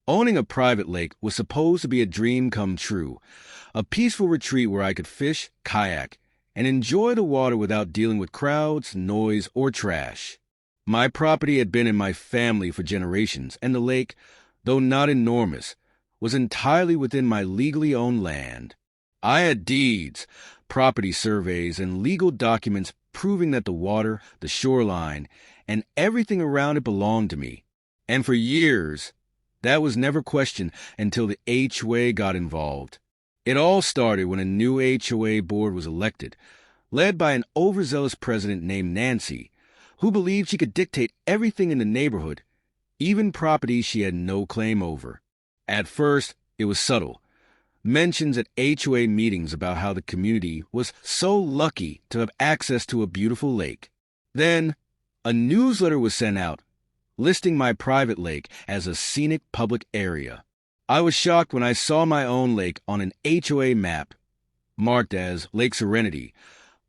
Owning a private lake was supposed to be a dream come true, a peaceful retreat where I could fish, kayak, and enjoy the water without dealing with crowds, noise, or trash. My property had been in my family for generations, and the lake, though not enormous, was entirely within my legally owned land. I had deeds, property surveys, and legal documents proving that the water, the shoreline, and everything around it belonged to me. And for years, that was never questioned until the HOA got involved. It all started when a new HOA board was elected, led by an overzealous president named Nancy, who believed she could dictate everything in the neighborhood, even properties she had no claim over. At first, it was subtle. Mentions at HOA meetings about how the community was so lucky to have access to a beautiful lake. Then, a newsletter was sent out, listing my private lake as a scenic public area. I was shocked when I saw my own lake on an HOA map, marked as Lake Serenity,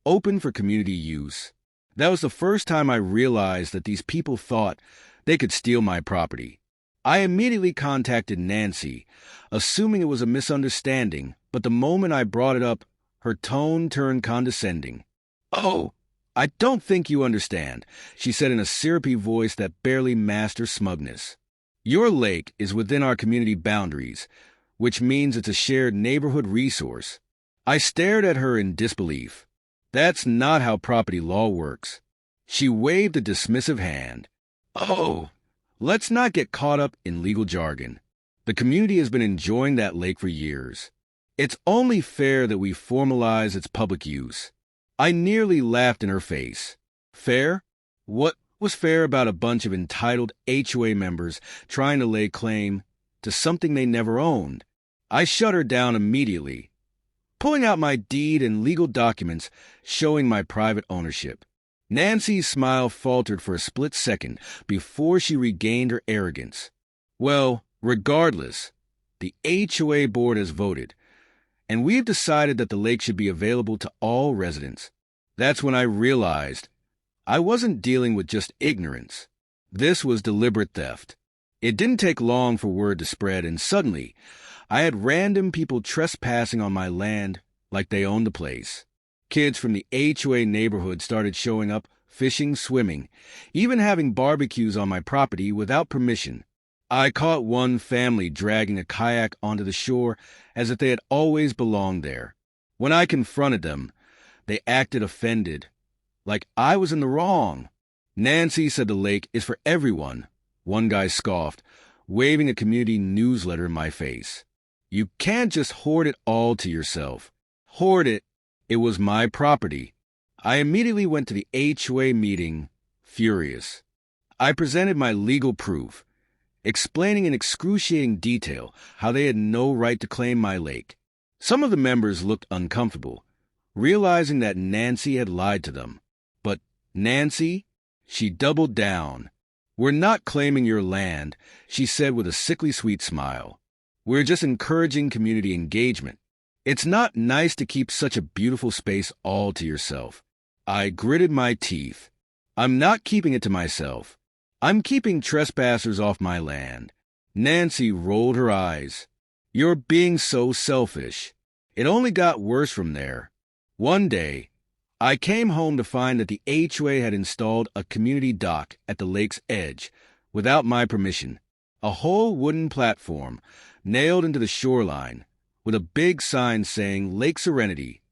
open for community use. That was the first time I realized that these people thought they could steal my property. I immediately contacted Nancy, assuming it was a misunderstanding, but the moment I brought it up, her tone turned condescending. "Oh, I don't think you understand," she said in a syrupy voice that barely masked her smugness. "Your lake is within our community boundaries, which means it's a shared neighborhood resource." I stared at her in disbelief. That's not how property law works. She waved a dismissive hand. "Oh, let's not get caught up in legal jargon. The community has been enjoying that lake for years. It's only fair that we formalize its public use." I nearly laughed in her face. Fair? What was fair about a bunch of entitled HOA members trying to lay claim to something they never owned? I shut her down immediately, pulling out my deed and legal documents showing my private ownership. Nancy's smile faltered for a split second before she regained her arrogance. "Well, regardless, the HOA board has voted, and we've decided that the lake should be available to all residents." That's when I realized I wasn't dealing with just ignorance. This was deliberate theft. It didn't take long for word to spread, and suddenly, I had random people trespassing on my land like they owned the place. Kids from the HOA neighborhood started showing up, fishing, swimming, even having barbecues on my property without permission. I caught one family dragging a kayak onto the shore as if they had always belonged there. When I confronted them, they acted offended, like I was in the wrong. Nancy said the lake is for everyone, one guy scoffed, waving a community newsletter in my face. "You can't just hoard it all to yourself." Hoard it? It was my property. I immediately went to the HOA meeting, furious. I presented my legal proof, explaining in excruciating detail how they had no right to claim my lake. Some of the members looked uncomfortable, realizing that Nancy had lied to them. But Nancy, she doubled down. "We're not claiming your land," she said with a sickly sweet smile. "We're just encouraging community engagement. It's not nice to keep such a beautiful space all to yourself." I gritted my teeth. "I'm not keeping it to myself. I'm keeping trespassers off my land." Nancy rolled her eyes. "You're being so selfish." It only got worse from there. One day, I came home to find that the HOA had installed a community dock at the lake's edge without my permission. A whole wooden platform nailed into the shoreline with a big sign saying Lake Serenity,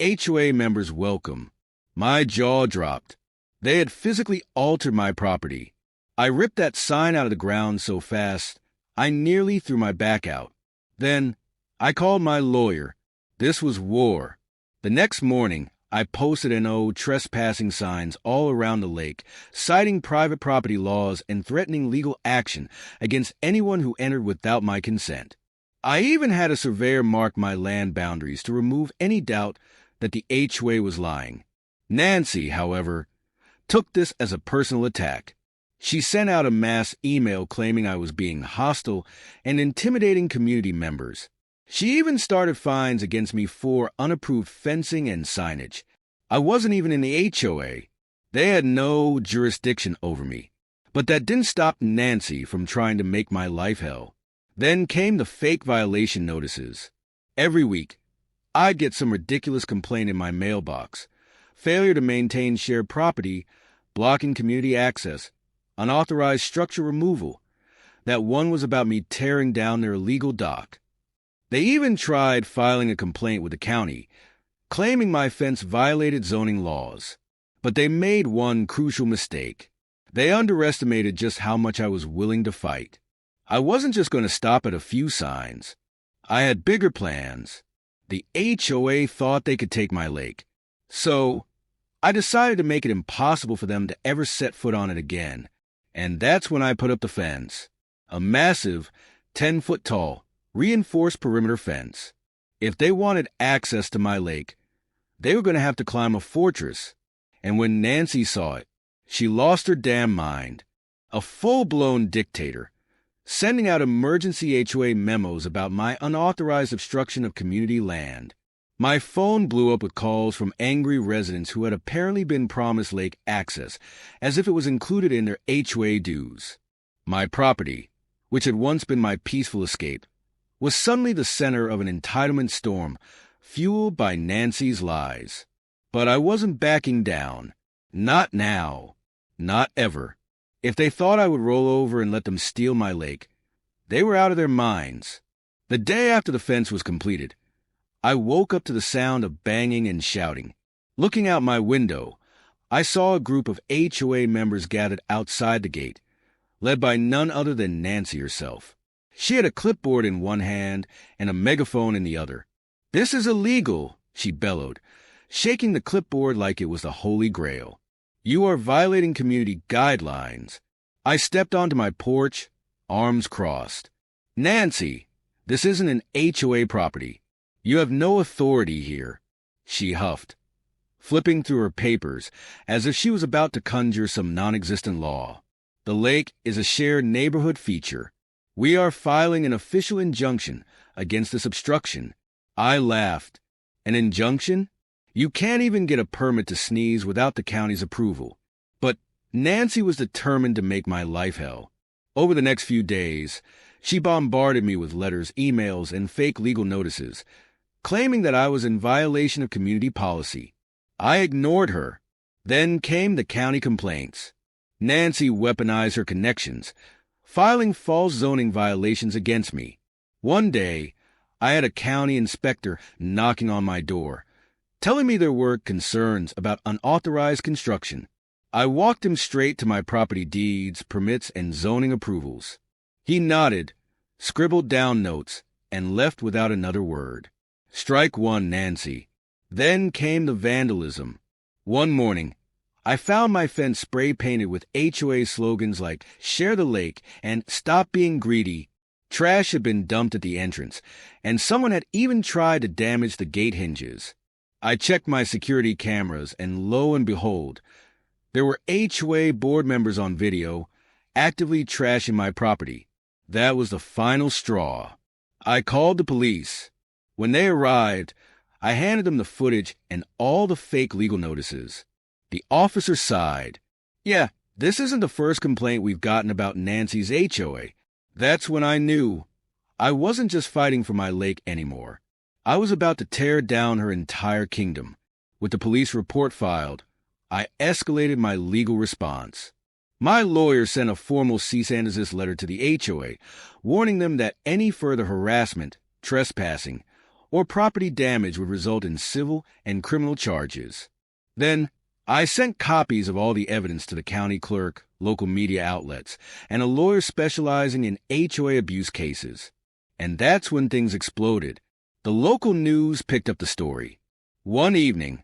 HOA members welcome. My jaw dropped. They had physically altered my property. I ripped that sign out of the ground so fast, I nearly threw my back out. Then, I called my lawyer. This was war. The next morning, I posted no trespassing signs all around the lake, citing private property laws and threatening legal action against anyone who entered without my consent. I even had a surveyor mark my land boundaries to remove any doubt that the HOA was lying. Nancy, however, took this as a personal attack. She sent out a mass email claiming I was being hostile and intimidating community members. She even started fines against me for unapproved fencing and signage. I wasn't even in the HOA. They had no jurisdiction over me. But that didn't stop Nancy from trying to make my life hell. Then came the fake violation notices. Every week, I'd get some ridiculous complaint in my mailbox. Failure to maintain shared property, blocking community access, unauthorized structure removal. That one was about me tearing down their illegal dock. They even tried filing a complaint with the county, claiming my fence violated zoning laws. But they made one crucial mistake. They underestimated just how much I was willing to fight. I wasn't just going to stop at a few signs. I had bigger plans. The HOA thought they could take my lake. So, I decided to make it impossible for them to ever set foot on it again. And that's when I put up the fence. A massive, 10-foot-tall, reinforced perimeter fence. If they wanted access to my lake, they were going to have to climb a fortress. And when Nancy saw it, she lost her damn mind. A full-blown dictator, sending out emergency HOA memos about my unauthorized obstruction of community land. My phone blew up with calls from angry residents who had apparently been promised lake access, as if it was included in their HOA dues. My property, which had once been my peaceful escape, was suddenly the center of an entitlement storm, fueled by Nancy's lies. But I wasn't backing down. Not now. Not ever. If they thought I would roll over and let them steal my lake, they were out of their minds. The day after the fence was completed, I woke up to the sound of banging and shouting. Looking out my window, I saw a group of HOA members gathered outside the gate, led by none other than Nancy herself. She had a clipboard in one hand and a megaphone in the other. "This is illegal," she bellowed, shaking the clipboard like it was the Holy Grail. "You are violating community guidelines." I stepped onto my porch, arms crossed. "Nancy, this isn't an HOA property. You have no authority here," she huffed, flipping through her papers as if she was about to conjure some non-existent law. "The lake is a shared neighborhood feature. We are filing an official injunction against this obstruction." I laughed. "An injunction? You can't even get a permit to sneeze without the county's approval." But Nancy was determined to make my life hell. Over the next few days, she bombarded me with letters, emails, and fake legal notices, claiming that I was in violation of community policy. I ignored her. Then came the county complaints. Nancy weaponized her connections, filing false zoning violations against me. One day, I had a county inspector knocking on my door, telling me there were concerns about unauthorized construction. I walked him straight to my property deeds, permits, and zoning approvals. He nodded, scribbled down notes, and left without another word. Strike one, Nancy. Then came the vandalism. One morning, I found my fence spray-painted with HOA slogans like "Share the Lake" and "Stop Being Greedy." Trash had been dumped at the entrance, and someone had even tried to damage the gate hinges. I checked my security cameras, and lo and behold, there were HOA board members on video, actively trashing my property. That was the final straw. I called the police. When they arrived, I handed them the footage and all the fake legal notices. The officer sighed. "Yeah, this isn't the first complaint we've gotten about Nancy's HOA." That's when I knew I wasn't just fighting for my lake anymore. I was about to tear down her entire kingdom. With the police report filed, I escalated my legal response. My lawyer sent a formal cease and desist letter to the HOA, warning them that any further harassment, trespassing, or property damage would result in civil and criminal charges. Then, I sent copies of all the evidence to the county clerk, local media outlets, and a lawyer specializing in HOA abuse cases. And that's when things exploded. The local news picked up the story. One evening,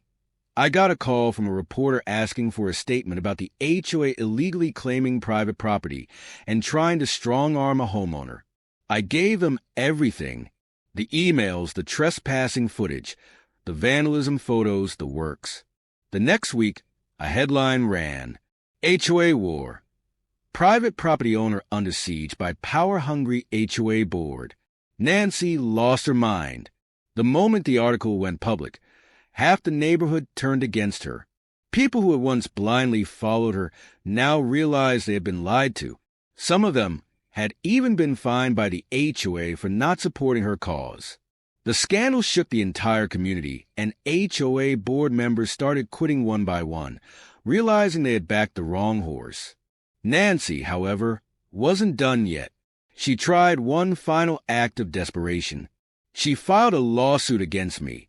I got a call from a reporter asking for a statement about the HOA illegally claiming private property and trying to strong-arm a homeowner. I gave them everything: the emails, the trespassing footage, the vandalism photos, the works. The next week, a headline ran, "HOA War. Private property owner under siege by power-hungry HOA board. Nancy lost her mind." The moment the article went public, half the neighborhood turned against her. People who had once blindly followed her now realized they had been lied to. Some of them had even been fined by the HOA for not supporting her cause. The scandal shook the entire community, and HOA board members started quitting one by one, realizing they had backed the wrong horse. Nancy, however, wasn't done yet. She tried one final act of desperation. She filed a lawsuit against me,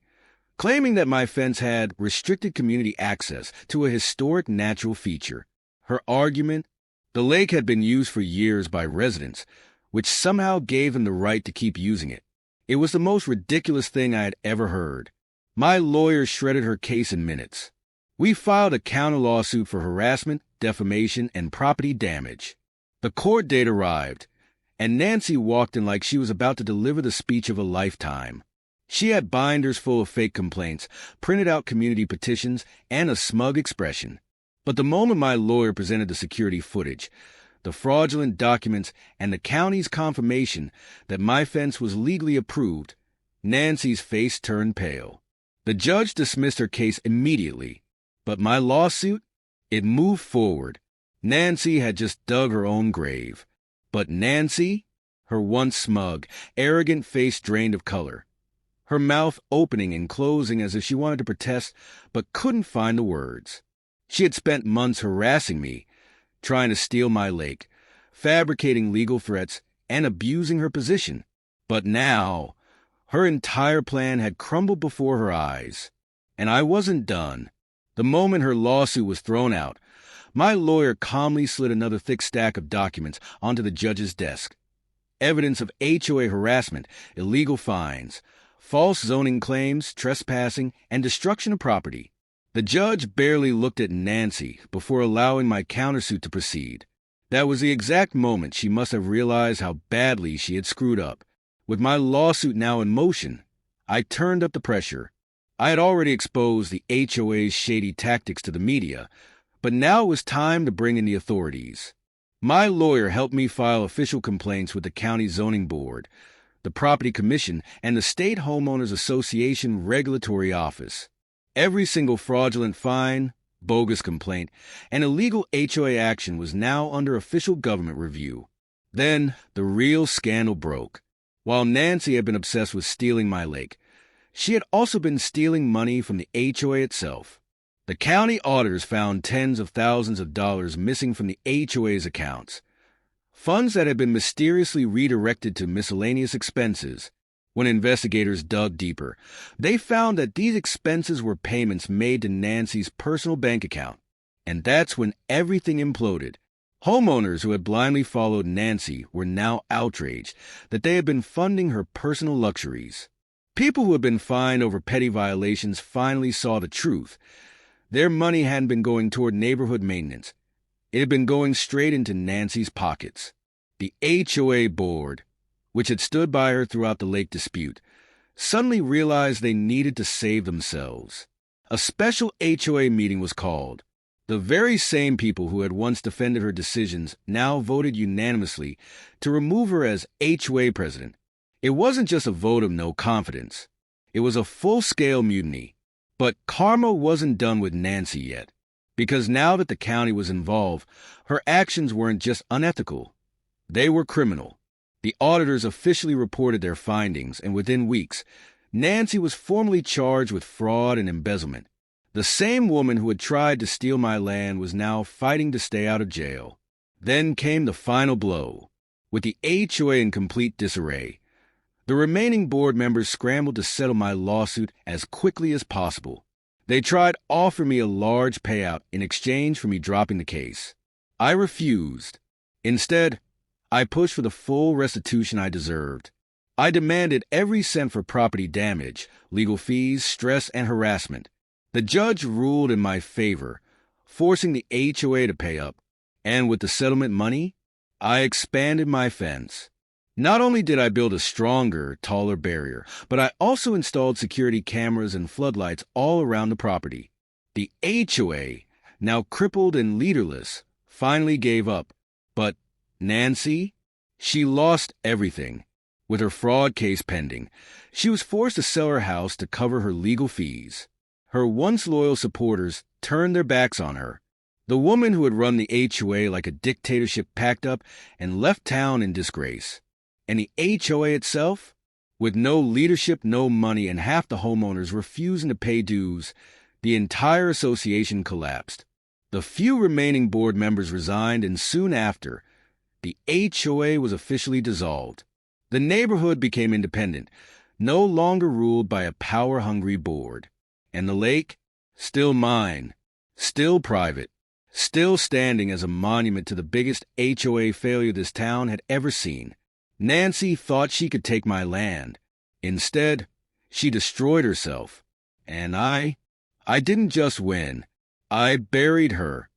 claiming that my fence had restricted community access to a historic natural feature. Her argument? The lake had been used for years by residents, which somehow gave them the right to keep using it. It was the most ridiculous thing I had ever heard. My lawyer shredded her case in minutes. We filed a counter lawsuit for harassment, defamation, and property damage. The court date arrived, and Nancy walked in like she was about to deliver the speech of a lifetime. She had binders full of fake complaints, printed out community petitions, and a smug expression. But the moment my lawyer presented the security footage, the fraudulent documents, and the county's confirmation that my fence was legally approved, Nancy's face turned pale. The judge dismissed her case immediately, but my lawsuit, it moved forward. Nancy had just dug her own grave. But Nancy, her once smug, arrogant face drained of color, her mouth opening and closing as if she wanted to protest but couldn't find the words. She had spent months harassing me, trying to steal my lake, fabricating legal threats, and abusing her position. But now, her entire plan had crumbled before her eyes. And I wasn't done. The moment her lawsuit was thrown out, my lawyer calmly slid another thick stack of documents onto the judge's desk. Evidence of HOA harassment, illegal fines, false zoning claims, trespassing, and destruction of property. The judge barely looked at Nancy before allowing my countersuit to proceed. That was the exact moment she must have realized how badly she had screwed up. With my lawsuit now in motion, I turned up the pressure. I had already exposed the HOA's shady tactics to the media, but now it was time to bring in the authorities. My lawyer helped me file official complaints with the county zoning board, the property commission, and the state homeowners association regulatory office. Every single fraudulent fine, bogus complaint, and illegal HOA action was now under official government review. Then the real scandal broke. While Nancy had been obsessed with stealing my lake, she had also been stealing money from the HOA itself. The county auditors found tens of thousands of dollars missing from the HOA's accounts, funds that had been mysteriously redirected to miscellaneous expenses. When investigators dug deeper, they found that these expenses were payments made to Nancy's personal bank account. And that's when everything imploded. Homeowners who had blindly followed Nancy were now outraged that they had been funding her personal luxuries. People who had been fined over petty violations finally saw the truth. Their money hadn't been going toward neighborhood maintenance. It had been going straight into Nancy's pockets. The HOA board, which had stood by her throughout the lake dispute, suddenly realized they needed to save themselves. A special HOA meeting was called. The very same people who had once defended her decisions now voted unanimously to remove her as HOA president. It wasn't just a vote of no confidence. It was a full-scale mutiny. But karma wasn't done with Nancy yet, because now that the county was involved, her actions weren't just unethical. They were criminal. The auditors officially reported their findings, and within weeks, Nancy was formally charged with fraud and embezzlement. The same woman who had tried to steal my land was now fighting to stay out of jail. Then came the final blow. With the HOA in complete disarray, the remaining board members scrambled to settle my lawsuit as quickly as possible. They tried to offer me a large payout in exchange for me dropping the case. I refused. Instead, I pushed for the full restitution I deserved. I demanded every cent for property damage, legal fees, stress, and harassment. The judge ruled in my favor, forcing the HOA to pay up. And with the settlement money, I expanded my fence. Not only did I build a stronger, taller barrier, but I also installed security cameras and floodlights all around the property. The HOA, now crippled and leaderless, finally gave up. But Nancy? She lost everything. With her fraud case pending, she was forced to sell her house to cover her legal fees. Her once loyal supporters turned their backs on her. The woman who had run the HOA like a dictatorship packed up and left town in disgrace. And the HOA itself? With no leadership, no money, and half the homeowners refusing to pay dues, the entire association collapsed. The few remaining board members resigned, and soon after, the HOA was officially dissolved. The neighborhood became independent, no longer ruled by a power-hungry board. And the lake? Still mine, still private, still standing as a monument to the biggest HOA failure this town had ever seen. Nancy thought she could take my land. Instead, she destroyed herself. And I didn't just win. I buried her.